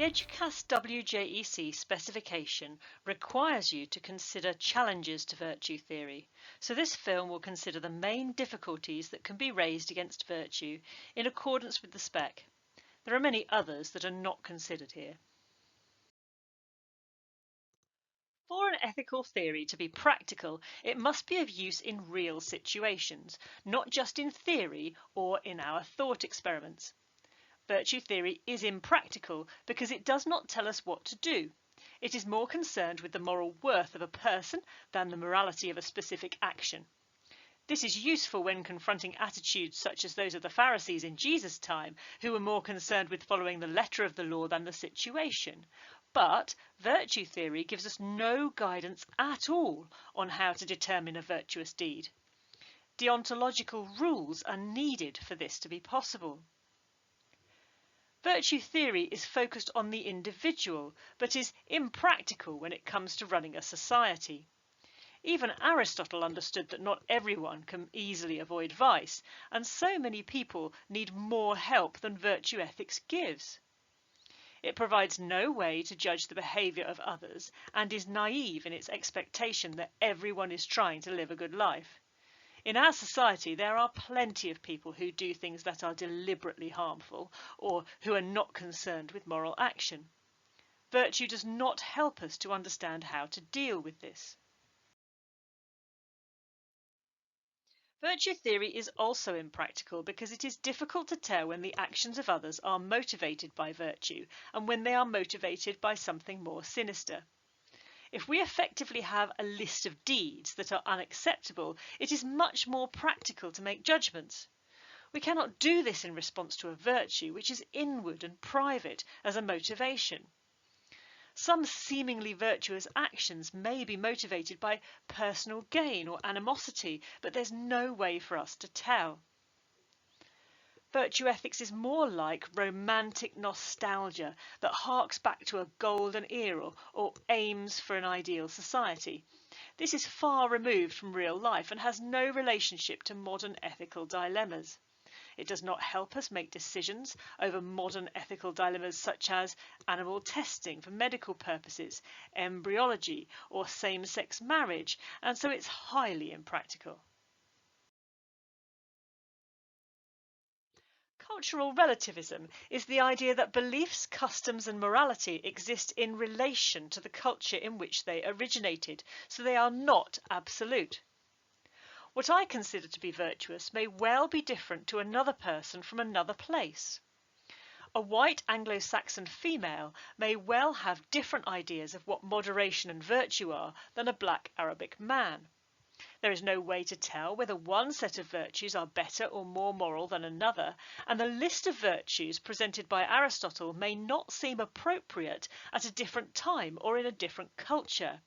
The EDUCAS WJEC specification requires you to consider challenges to virtue theory, so this film will consider the main difficulties that can be raised against virtue in accordance with the spec. There are many others that are not considered here. For an ethical theory to be practical, it must be of use in real situations, not just in theory or in our thought experiments. Virtue theory is impractical because it does not tell us what to do. It is more concerned with the moral worth of a person than the morality of a specific action. This is useful when confronting attitudes such as those of the Pharisees in Jesus' time, who were more concerned with following the letter of the law than the situation. But virtue theory gives us no guidance at all on how to determine a virtuous deed. Deontological rules are needed for this to be possible. Virtue theory is focused on the individual, but is impractical when it comes to running a society. Even Aristotle understood that not everyone can easily avoid vice, and so many people need more help than virtue ethics gives. It provides no way to judge the behaviour of others and is naive in its expectation that everyone is trying to live a good life. In our society, there are plenty of people who do things that are deliberately harmful or who are not concerned with moral action. Virtue does not help us to understand how to deal with this. Virtue theory is also impractical because it is difficult to tell when the actions of others are motivated by virtue and when they are motivated by something more sinister. If we effectively have a list of deeds that are unacceptable, it is much more practical to make judgments. We cannot do this in response to a virtue which is inward and private as a motivation. Some seemingly virtuous actions may be motivated by personal gain or animosity, but there's no way for us to tell. Virtue ethics is more like romantic nostalgia that harks back to a golden era or aims for an ideal society. This is far removed from real life and has no relationship to modern ethical dilemmas. It does not help us make decisions over modern ethical dilemmas such as animal testing for medical purposes, embryology, or same-sex marriage, and so it's highly impractical. Cultural relativism is the idea that beliefs, customs and morality exist in relation to the culture in which they originated, so they are not absolute. What I consider to be virtuous may well be different to another person from another place. A white Anglo-Saxon female may well have different ideas of what moderation and virtue are than a black Arabic man. There is no way to tell whether one set of virtues are better or more moral than another, and the list of virtues presented by Aristotle may not seem appropriate at a different time or in a different culture.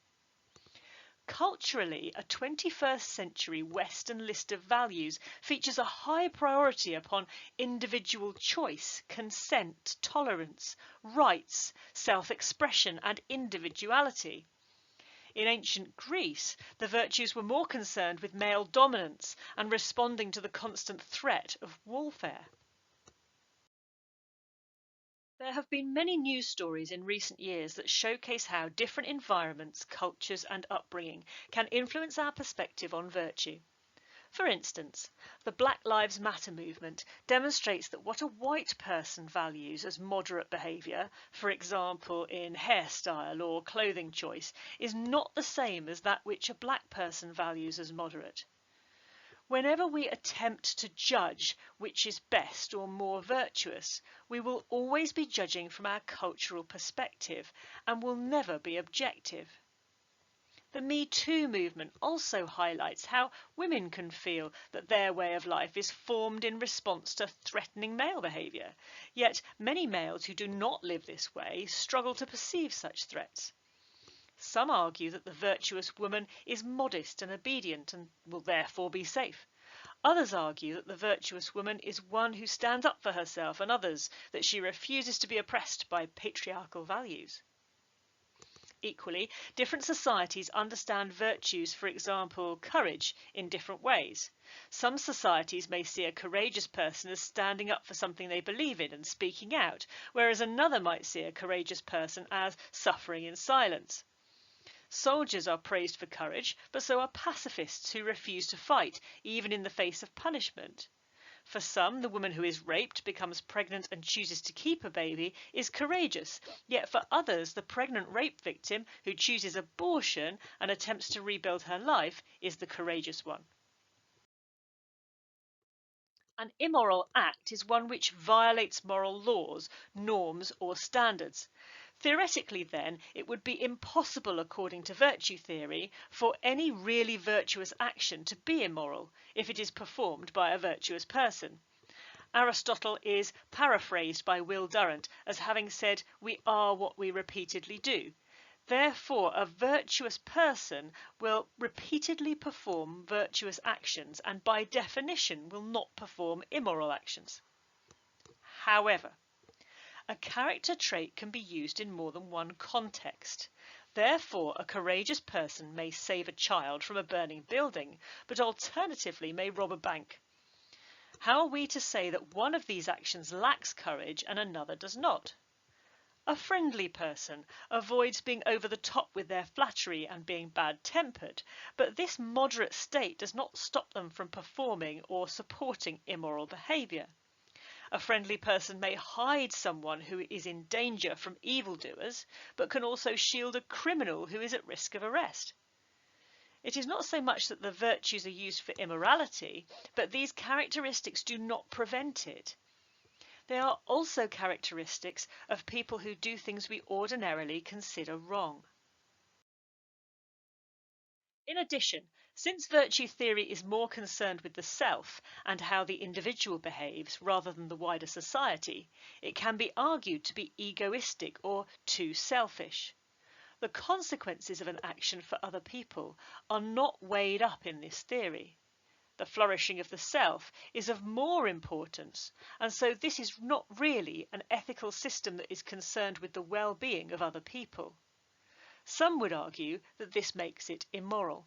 Culturally, a 21st century Western list of values features a high priority upon individual choice, consent, tolerance, rights, self-expression and individuality. In ancient Greece, the virtues were more concerned with male dominance and responding to the constant threat of warfare. There have been many news stories in recent years that showcase how different environments, cultures and upbringing can influence our perspective on virtue. For instance, the Black Lives Matter movement demonstrates that what a white person values as moderate behaviour, for example in hairstyle or clothing choice, is not the same as that which a black person values as moderate. Whenever we attempt to judge which is best or more virtuous, we will always be judging from our cultural perspective and will never be objective. The Me Too movement also highlights how women can feel that their way of life is formed in response to threatening male behaviour, yet many males who do not live this way struggle to perceive such threats. Some argue that the virtuous woman is modest and obedient and will therefore be safe. Others argue that the virtuous woman is one who stands up for herself and others, that she refuses to be oppressed by patriarchal values. Equally, different societies understand virtues, for example, courage, in different ways. Some societies may see a courageous person as standing up for something they believe in and speaking out, whereas another might see a courageous person as suffering in silence. Soldiers are praised for courage, but so are pacifists who refuse to fight, even in the face of punishment. For some, the woman who is raped, becomes pregnant and chooses to keep a baby is courageous, yet for others, the pregnant rape victim who chooses abortion and attempts to rebuild her life is the courageous one. An immoral act is one which violates moral laws, norms, or standards. Theoretically, then, it would be impossible, according to virtue theory, for any really virtuous action to be immoral if it is performed by a virtuous person. Aristotle is paraphrased by Will Durant as having said, "We are what we repeatedly do." Therefore, a virtuous person will repeatedly perform virtuous actions and by definition will not perform immoral actions. However, a character trait can be used in more than one context. Therefore, a courageous person may save a child from a burning building, but alternatively may rob a bank. How are we to say that one of these actions lacks courage and another does not? A friendly person avoids being over the top with their flattery and being bad-tempered, but this moderate state does not stop them from performing or supporting immoral behaviour. A friendly person may hide someone who is in danger from evildoers, but can also shield a criminal who is at risk of arrest. It is not so much that the virtues are used for immorality, but these characteristics do not prevent it. They are also characteristics of people who do things we ordinarily consider wrong. In addition, since virtue theory is more concerned with the self and how the individual behaves rather than the wider society, it can be argued to be egoistic or too selfish. The consequences of an action for other people are not weighed up in this theory. The flourishing of the self is of more importance, and so this is not really an ethical system that is concerned with the well-being of other people. Some would argue that this makes it immoral.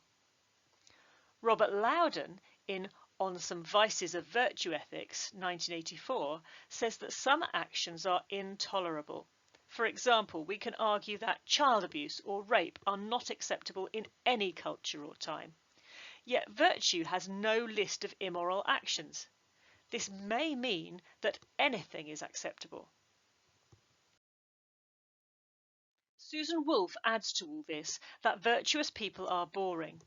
Robert Loudon, in On Some Vices of Virtue Ethics, 1984, says that some actions are intolerable. For example, we can argue that child abuse or rape are not acceptable in any culture or time. Yet virtue has no list of immoral actions. This may mean that anything is acceptable. Susan Wolf adds to all this that virtuous people are boring.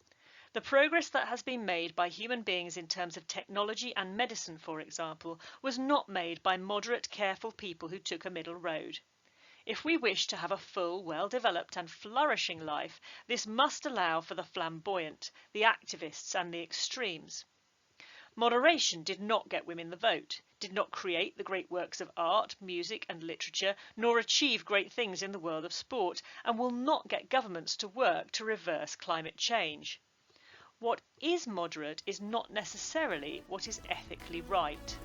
The progress that has been made by human beings in terms of technology and medicine, for example, was not made by moderate, careful people who took a middle road. If we wish to have a full, well-developed and flourishing life, this must allow for the flamboyant, the activists and the extremes. Moderation did not get women the vote, did not create the great works of art, music and literature, nor achieve great things in the world of sport, and will not get governments to work to reverse climate change. What is moderate is not necessarily what is ethically right.